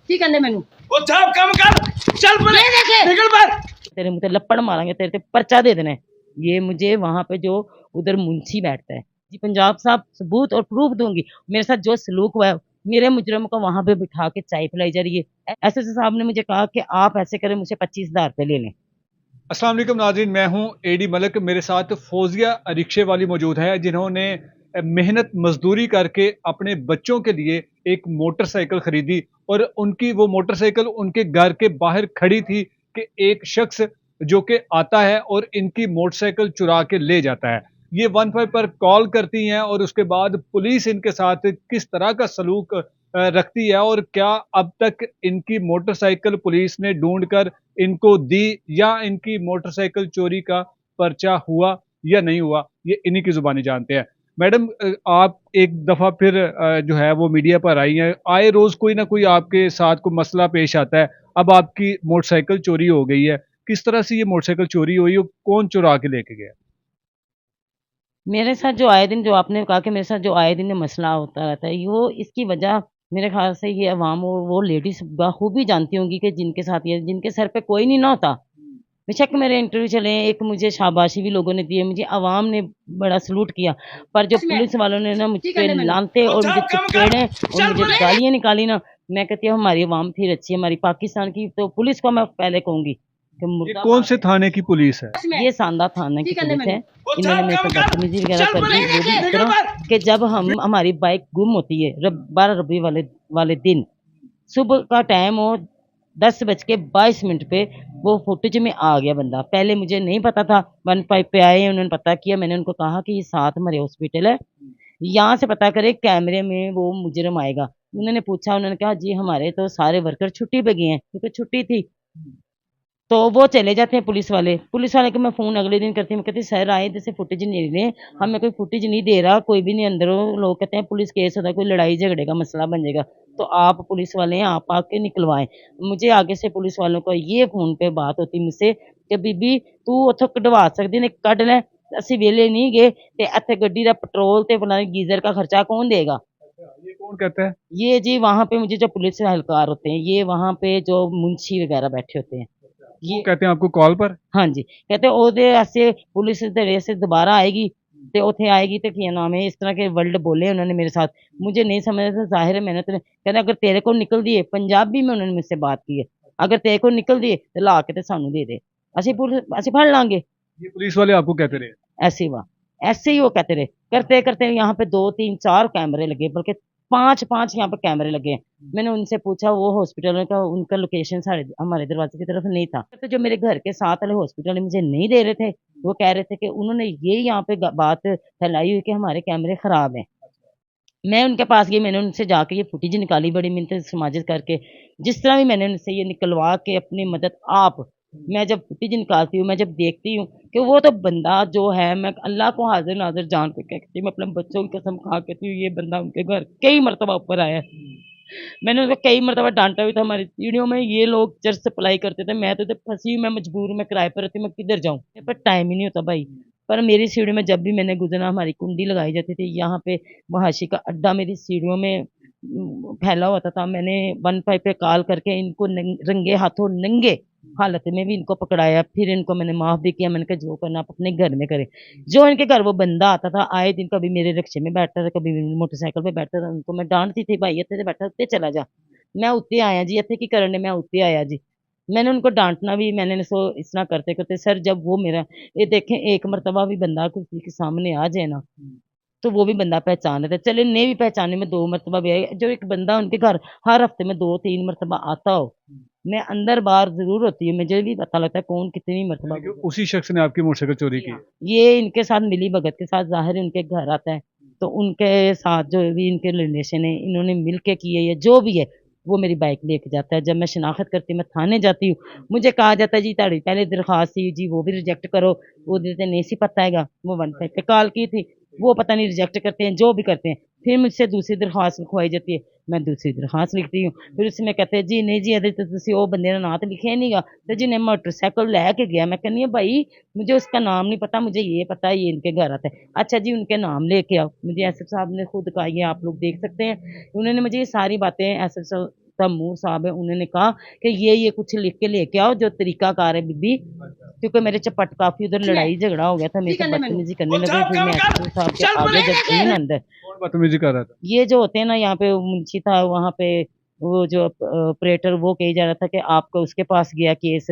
की कहने मैनू ओ साहब कम कर चल परे निकल बाहर। तेरे मुंह पे लपड़ मारेंगे, तेरे पे पर्चा दे देना है। ये मुझे वहां पे जो उधर मुंशी बैठता है जी, पंजाब साहब सबूत और प्रूफ दूंगी। मेरे साथ जो सलूक हुआ है, मेरे मुजरम को वहां पे बिठा के चाय पिलाई जा रही है। एसएसपी साहब ने मुझे कहा कि आप ऐसे करें, मुझे 25,000 रुपए ले लें। अस्सलाम वालेकुम नाज़रीन, मैं हूं एडी मलिक। मेरे साथ फौजिया रिक्शे वाली मौजूद है जिन्होंने मेहनत मजदूरी करके अपने बच्चों के लिए एक मोटरसाइकिल खरीदी और उनकी वो मोटरसाइकिल उनके घर के बाहर खड़ी थी कि एक शख्स जो कि आता है और इनकी मोटरसाइकिल चुरा के ले जाता है। ये 15 पर कॉल करती हैं और उसके बाद पुलिस इनके साथ किस तरह का सलूक रखती है और क्या अब तक इनकी मोटरसाइकिल पुलिस ने ढूंढकर इनको दी या इनकी मोटरसाइकिल चोरी का पर्चा हुआ या नहीं हुआ, ये इन्हीं की जुबानी जानते हैं। मैडम, आप एक दफा फिर जो है वो मीडिया पर आई हैं। आए रोज कोई ना कोई आपके साथ कोई मसला पेश आता है। अब आपकी मोटरसाइकिल चोरी हो गई है, किस तरह से ये मोटरसाइकिल चोरी हुई और कौन चुरा के लेके गया? मेरे साथ जो आए दिन, जो आपने कहा कि मेरे साथ जो आए दिन ये मसला होता रहता है, वो इसकी वजह मेरे ख्याल से ये अवाम और वो लेडीज बखूबी जानती होंगी कि जिनके साथ ये, जिनके सर पे कोई नहीं ना होता। बेशक मेरे इंटरव्यू चले, एक मुझे शाबाशी भी लोगों ने दी है, मुझे अवाम ने बड़ा सलूट किया, पर जो पुलिस वालों ने ना मुझ पे लानते और मुझे चपेड़े और मुझे गालियाँ निकाली ना, मैं कहती हूँ हमारी अवाम फिर अच्छी है, हमारी पाकिस्तान की तो पुलिस को मैं पहले कहूँगी कि ये मुर्दाबाद कौन से थाने की पुलिस है? ये सांदा थाना की पुलिस है। इन्होंने मेरे साथ बदतमीजी वगैरह कर दी, वो भी इस तरह कि जब हमारी बाइक गुम होती है 12 रबी वाले दिन सुबह का टाइम हो 10:22 पे वो फुटेज में आ गया बंदा। पहले मुझे नहीं पता था, 15 पे आए, उन्होंने पता किया। मैंने उनको कहा कि ये साथ हमारे हॉस्पिटल है, यहाँ से पता करे कैमरे में वो मुजरम आएगा। उन्होंने पूछा, उन्होंने कहा जी हमारे तो सारे वर्कर छुट्टी पे गए हैं, क्योंकि छुट्टी थी। तो वो चले जाते हैं पुलिस वाले को मैं फ़ोन अगले दिन करती हूँ, मैं कहती सर आए जैसे फुटेज नहीं ले, हमें कोई फुटेज नहीं दे रहा, कोई भी नहीं अंदर हो। लोग कहते हैं पुलिस केस होता है, कोई लड़ाई झगड़े का मसला बन जाएगा, तो आप पुलिस वाले हैं, आप आके निकलवाएं। मुझे आगे से पुलिस वालों को ये फ़ोन पे बात होती मुझसे कि बीबी तू उथों कढ़वा सकदी ने, कढ़ ले, ਅਸੀਂ ਵੇਲੇ नहीं गए ते ਇੱਥੇ ਗੱਡੀ ਦਾ पेट्रोल ते पता नहीं गीजर का खर्चा कौन देगा। ये कौन कहता है? ये जी वहाँ पे मुझे जो पुलिस एहलकार होते हैं, ये वहाँ पे जो मुंशी वगैरह बैठे होते हैं, वो कहते हैं आपको कॉल पर? हाँ जी, कहते ओहदे ऐसे पुलिस तेरे से दोबारा आएगी ते उत्थे आएगी ते क्या नाम है, इस तरह के वर्ड बोले उन्होंने मेरे साथ। मुझे नहीं समझ आता, ज़ाहिर है मैंने तो कहते अगर तेरे को निकलदी है, पंजाबी में उन्होंने मुझसे बात की है, अगर तेरे को निकलदी है ते ला के ते सानू दे दे, ਅਸੀਂ फड़ लांगे। ये पुलिस वाले आपको कहते रहे? ऐसे ही वो कहते रहे। करते-करते यहाँ पे 2, 3, 4 कैमरे लगे, बल्कि 5-5 यहाँ पे कैमरे लगे हैं। मैंने उनसे पूछा, वो हॉस्पिटल का उनका लोकेशन हमारे दरवाजे की तरफ नहीं था। तो जो मेरे घर के साथ वाले हॉस्पिटल मुझे नहीं दे रहे थे, वो कह रहे थे कि उन्होंने ये यहाँ पे बात फैलाई हुई कि हमारे कैमरे खराब हैं। मैं उनके पास गई, मैंने उनसे जाके ये फुटेज निकाली बड़ी मिन्नत समाजत करके। जिस तरह भी मैंने उनसे ये निकलवा के अपनी मदद मैं जब फुटेज निकालती हूँ, मैं जब देखती हूँ कि वो तो बंदा जो है, मैं अल्लाह को हाज़िर नाज़िर जान के कहती हूँ, मैं अपने बच्चों की कसम खा के कहती हूँ, ये बंदा उनके घर कई मर्तबा ऊपर आया है। मैंने उसको कई मर्तबा डाँटा भी था। हमारी सीढ़ियों में ये लोग चर्च सप्लाई करते थे, मैं तो इधर फँसी हूँ, मैं मजबूर हूँ, मैं किराए पर रहती हूँ, मैं किधर जाऊँ? मेरे पास टाइम ही नहीं होता भाई। पर मेरी सीढ़ी में जब भी मैंने गुज़रना, हमारी कुंडी लगाई जाती थी, यहाँ पे वहाशी का अड्डा मेरी सीढ़ियों में फैला होता था। मैंने 15 पे कॉल करके इनको रंगे हाथों नंगे हालत में भी इनको पकड़ाया, फिर इनको मैंने माफ़ भी किया। मैंने कहा जो करना आप अपने घर में करें। जो इनके घर वो बंदा आता था, आए दिन कभी मेरे रिक्शे में बैठता था, कभी मेरी मोटरसाइकिल पे बैठता था, उनको मैं डाँटती थी, भाई इत्थे ते बैठा, उत्ते चला जा। मैं उत्ते आया जी, इत्थे की करन डे, मैं उत्ते आया जी। मैंने उनको डाँटना भी, मैंने सो इस तरह करते-करते सर जब वो मेरा ये देखें, एक मर्तबा भी बंदा किसी के सामने आ जाए ना, तो वो भी बंदा पहचान लेता है। चले नहीं भी पहचाने, में 2 मरतबा भी आए, जो एक बंदा उनके घर हर हफ्ते में 2-3 मरतबा आता हो, मैं अंदर-बाहर ज़रूर होती हूँ, मुझे भी पता लगता है कौन कितनी मरतबा। यानी कि उसी शख्स ने आपकी मोटरसाइकिल चोरी की है? ये इनके साथ मिली-भगत के साथ ज़ाहिर है उनके घर आता है, तो उनके साथ जो भी इनके रिलेशन है, इन्होंने मिल के की है या जो भी है, वो मेरी बाइक लेके जाता है। जब मैं शिनाख्त करती हूँ, मैं थाने जाती हूँ, मुझे कहा जाता है जी तुहाडी पहले दरख्वास्त थी जी, वो भी रिजेक्ट करो, ओहदे ते नहीं सी पता हैगा, वो 15 पे कॉल की थी, वो पता नहीं रिजेक्ट करते हैं, जो भी करते हैं। फिर मुझसे दूसरी दरख्वास्त लिखवाई जाती है, मैं दूसरी दरख्वास्त लिखती हूँ, फिर उसमें कहते हैं जी नहीं जी ਇਹਦੇ ਤੇ ਤੁਸੀਂ ਉਹ ਬੰਦੇ ਦਾ ਨਾਂ तो लिखिया नहीं गा, तो जिन्हें मोटरसाइकिल लेके गया, मैं कहनी हूँ भाई मुझे उसका नाम नहीं पता, मुझे ये पता है ये इनके घर आता है। अच्छा जी उनके नाम लेके आओ, मुझे एसएसपी साहब ने खुद कहा, ये आप लोग देख सकते हैं, उन्होंने मुझे ये सारी बातें एसएसपी तैमूर साहब है, उन्होंने कहा कि ये कुछ लिख के लेके आओ जो तरीकाकार है बीबी, क्योंकि मेरे चपट काफी उधर लड़ाई झगड़ा हो गया था, मेरे से बदतमीजी करने उठ लगे। साहब फिर काम मैं कर एसएचओ साहब के चल आगे पुलिस जब गई ना अंदर, कौन बदतमीजी कर रहा था? ये जो होते हैं ना यहाँ पे मुंशी था वहाँ पे, वो जो ऑपरेटर, वो कही जा रहा था कि आपको उसके पास गया केस,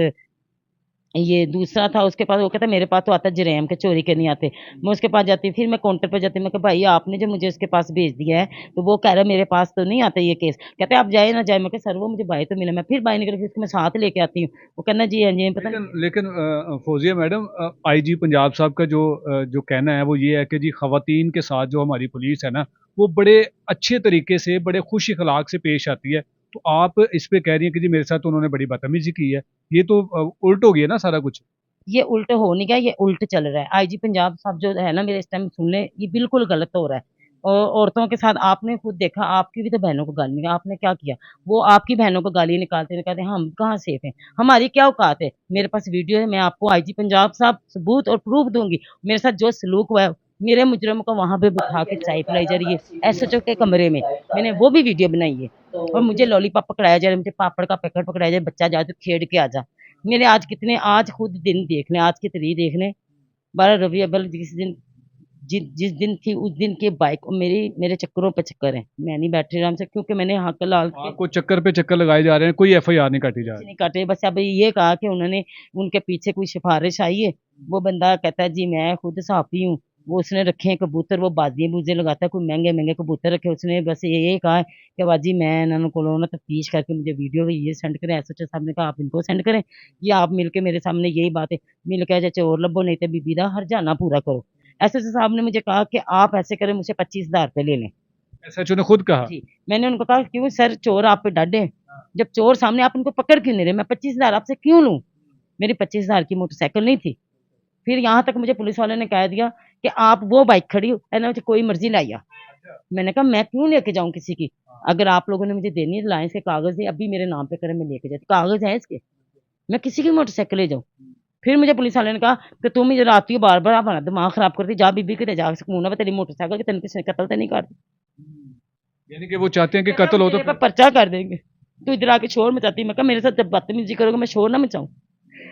ये दूसरा था उसके पास, वो कहता मेरे पास तो आता जरेम के चोरी के नहीं आते। मैं उसके पास जाती, फिर मैं काउंटर पे जाती, मैं कहा भाई आपने जो मुझे उसके पास भेज दिया है, तो वो कह रहा है मेरे पास तो नहीं आता ये केस। कहते आप जाए ना जाए, मैं कहा सर वो मुझे भाई तो मिला, मैं फिर भाई निकल, फिर उसको मैं साथ लेके आती हूँ। वो कहना जी हाँ जी पता नहीं। लेकिन फौजिया मैडम, आईजी पंजाब साहब का जो कहना है वो ये है कि जी खवातीन के साथ जो हमारी पुलिस है ना, वो बड़े अच्छे तरीके से, बड़े खुश अखलाक से पेश आती है। तो आप इस पे कह रही हैं कि जी मेरे साथ तो उन्होंने बड़ी बदतमीजी की है, ये तो उल्ट हो गया ना सारा कुछ। ये उल्ट हो नहीं गया, ये उल्ट चल रहा है। आईजी पंजाब साहब जो है ना, मेरे इस टाइम सुन ले, ये बिल्कुल गलत हो रहा है। और औरतों के साथ आपने खुद देखा, आपकी भी तो बहनों को गाली निकाल, आपने क्या किया? वो आपकी बहनों को गाली निकालते निकालते हम कहाँ सेफ हैं? हमारी क्या औकात है? मेरे पास वीडियो है, मैं आपको आईजी पंजाब साहब सबूत और प्रूफ दूंगी। मेरे साथ जो सलूक हुआ है, मेरे मुजरम को वहां पे बिठा के चाय पिलाई जा रही है एसएचओ के कमरे में, मैंने वो भी वीडियो बनाई है। और मुझे लॉलीपॉप पकड़ाया जा रहा है, मुझे पापड़ का पैकेट पकड़ाया जाए, बच्चा जा तो खेड़ के आ जा। मेरे आज कितने, आज खुद दिन देख लें, आज की तारीख देख लें, 12 रबी अव्वल, जिस दिन थी उस दिन की बाइक, और मेरे चक्करों पे चक्कर है, मैं नहीं बैठी आराम से, क्योंकि मैंने हक लाल के आपको चक्कर पे चक्कर लगाए जा रहे हैं, कोई एफआईआर नहीं काटी जा कुछ रही। नहीं काटे। बस अब ये कहा कि उन्होंने, उनके पीछे कोई सिफारिश आई है, वो बंदा कहता है जी मैं खुद साफी हूँ, वो उसने रखे हैं कबूतर, वो बाजियां बूजे लगाता है, कोई महंगे महंगे कबूतर रखे उसने। बस ये कहा है कि बाजी मैं इन्होंने को ना तफ्तीश करके मुझे वीडियो ये सेंड करें। एसएचओ साहब ने कहा आप इनको सेंड करें, या आप मिलके मेरे सामने यही बात है, मिल के चाहे चोर लभो नहीं तो बीबी दा हर जाना पूरा करो। एसएचओ साहब ने मुझे कहा कि आप ऐसे करें, मुझे 25,000 रुपये ले लें। एसएचओ ने खुद कहा? जी, मैंने उनको कहा क्यों सर, चोर आप पे डांटे, जब चोर सामने आप उनको पकड़ क्यों नहीं रहे? मैं 25,000 आपसे क्यों लूं? मेरी 25,000 की मोटरसाइकिल नहीं थी। फिर यहाँ तक मुझे पुलिस वाले ने कह दिया कि आप वो बाइक खड़ी हो, एना कोई मर्जी लाइया। मैंने कहा मैं क्यों लेके जाऊं किसी की? अगर आप लोगों ने मुझे देनी है लाइसेंस के कागज है, अभी मेरे नाम पे करें, मैं लेके जाती, कागज है इसके, मैं किसी की मोटरसाइकिल ले जाऊं? फिर मुझे पुलिस वाले ने कहा कि तुम इधर आती हो बार बार, अपना दिमाग खराब करती, जा बीबी के जा सकूं ना, तेरी मोटरसाइकिल के तेन किसी ने कत्ल तो नहीं कर दी? यानी कि वो चाहते हैं कि कत्ल हो तो तेरे पे पर्चा कर देंगे, तू इधर आके शोर मचाती। मैं कहा मेरे साथ जब बदतमीजी करोगे मैं शोर ना मचाऊं?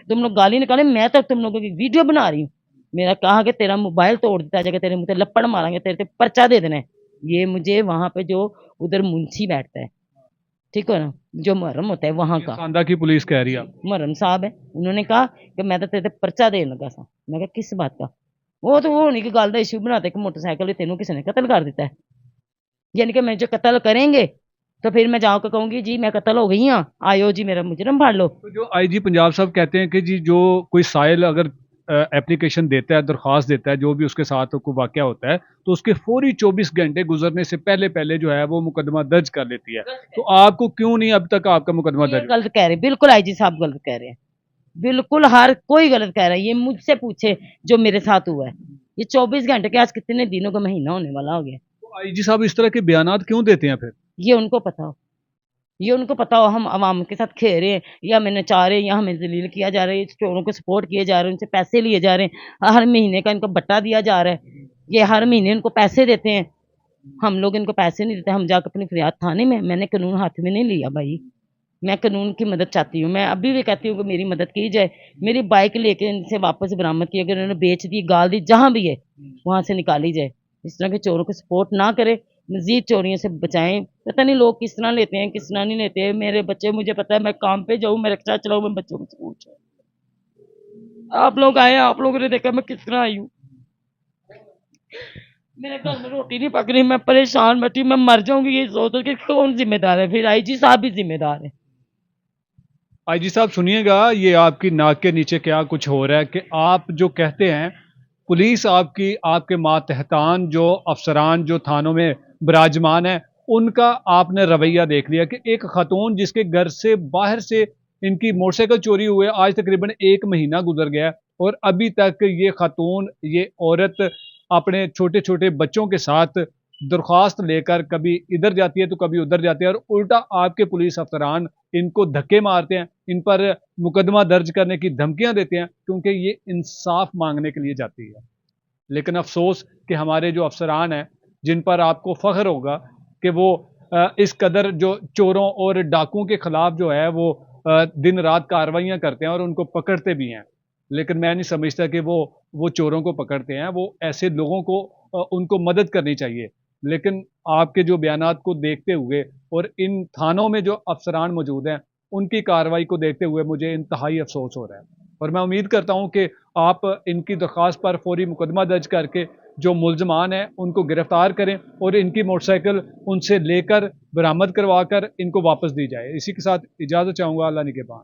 तुम लोग गाली निकाले, मैं तो तुम लोगों की वीडियो बना रही हूँ। मेरा कहा कि तेरा मोबाइल तोड़ दिया जाएगा, तेरे मुंह पे लपड़ मारेंगे, तेरे पे पर्चा दे देना है। ये मुझे वहां पे जो उधर मुंशी बैठता है, ठीक है ना, जो मुहर्रम होता है वहां का, सांदा की पुलिस कह रही है आप? मुहर्रम साहब है, उन्होंने कहा कि मैं तो तेरे पे पर्चा देने लगा सा। मैं कहा किस बात का? वो तो वो नहीं कि गल का इशू बनाते कि मोटरसाइकिल तेनों किसी ने कत्ल कर दिता है, यानी कि मैं जो कत्ल करेंगे तो फिर मैं जाकर कहूंगी जी मैं कत्ल हो गई हाँ, आयो जी मेरा मुजरम फाड़ लो। तो जो आईजी पंजाब साहब कहते हैं कि जी जो कोई साइल अगर एप्लीकेशन देता है, दरख्वास्त देता है, जो भी उसके साथ कोई वाकया होता है, तो उसके फौरी 24 घंटे गुजरने से पहले पहले जो है वो मुकदमा दर्ज कर लेती है। तो आपको क्यों नहीं अब तक आपका मुकदमा ये दर्ज? गलत कह रहे हैं, बिल्कुल आईजी साहब गलत कह रहे हैं, बिल्कुल हर कोई गलत कह रहा है। ये मुझसे पूछे जो मेरे साथ हुआ है, ये 24 घंटे के आज कितने दिनों का महीना होने वाला हो गया। तो आईजी साहब इस तरह के बयानात क्यों देते हैं फिर? ये उनको पता हो, ये उनको पता हो हम आवाम के साथ खेल रहे हैं, या हमें नचा रहे हैं, या हमें जलील किया जा रहा है, चोरों को सपोर्ट किए जा रहे हैं, उनसे पैसे लिए जा रहे हैं, हर महीने का इनको बट्टा दिया जा रहा है, ये हर महीने इनको पैसे देते हैं। हम लोग इनको पैसे नहीं देते, हम जाकर अपनी फरियाद थाने में, मैंने कानून हाथ में नहीं लिया भाई, मैं कानून की मदद चाहती हूँ। मैं अभी भी कहती हूँ कि मेरी मदद की जाए, मेरी बाइक लेके इनसे वापस बरामद की, अगर इन्होंने बेच दी, गाल दी, जहाँ भी है वहां से निकाली जाए। इस तरह के चोरों को सपोर्ट ना करे, मजीद चोरियों से बचाएं। पता नहीं लोग किस तरह लेते हैं, किस तरह नहीं लेते हैं। मेरे बच्चे, मुझे पता है, मैं काम पे जाऊँ, मैं रिक्शा चलाऊँ, मैं बच्चों को स्कूल छोड़ूं। आप लोग आए, आप लोगों ने देखा मैं किस तरह आई हूँ, मेरे घर में रोटी नहीं पक रही, मैं परेशान बैठी, मैं मर जाऊंगी ये सोच के। कौन जिम्मेदार है? फिर आईजी साहब भी जिम्मेदार है। आईजी साहब सुनिएगा, ये आपकी नाक के नीचे क्या कुछ हो रहा है कि आप जो कहते हैं पुलिस आपकी, आपके मातहतान जो अफसरान जो थानों में विराजमान है, उनका आपने रवैया देख लिया कि एक खातून जिसके घर से बाहर से इनकी मोटरसाइकिल चोरी हुए आज तकरीबन 1 महीना गुजर गया, और अभी तक ये खातून, ये औरत अपने छोटे छोटे बच्चों के साथ दरख्वास्त लेकर कभी इधर जाती है तो कभी उधर जाती है, और उल्टा आपके पुलिस अफसरान इनको धक्के मारते हैं, इन पर मुकदमा दर्ज करने की धमकियां देते हैं, क्योंकि ये इंसाफ मांगने के लिए जाती है। लेकिन अफसोस कि हमारे जो अफसरान हैं, जिन पर आपको फख्र होगा कि वो इस कदर जो चोरों और डाकुओं के खिलाफ जो है वो दिन रात कार्रवाइयाँ करते हैं और उनको पकड़ते भी हैं, लेकिन मैं नहीं समझता कि वो चोरों को पकड़ते हैं। वो ऐसे लोगों को उनको मदद करनी चाहिए। लेकिन आपके जो बयानात को देखते हुए और इन थानों में जो अफसरान मौजूद हैं, उनकी कार्रवाई को देखते हुए मुझे इंतहाई अफसोस हो रहा है और मैं उम्मीद करता हूं कि आप इनकी दरख्वास्त पर फौरी मुकदमा दर्ज करके जो मुल्जमान हैं उनको गिरफ्तार करें और इनकी मोटरसाइकिल उनसे लेकर बरामद करवा कर इनको वापस दी जाए। इसी के साथ इजाज़त चाहूँगा। अल्लाह निगहबान।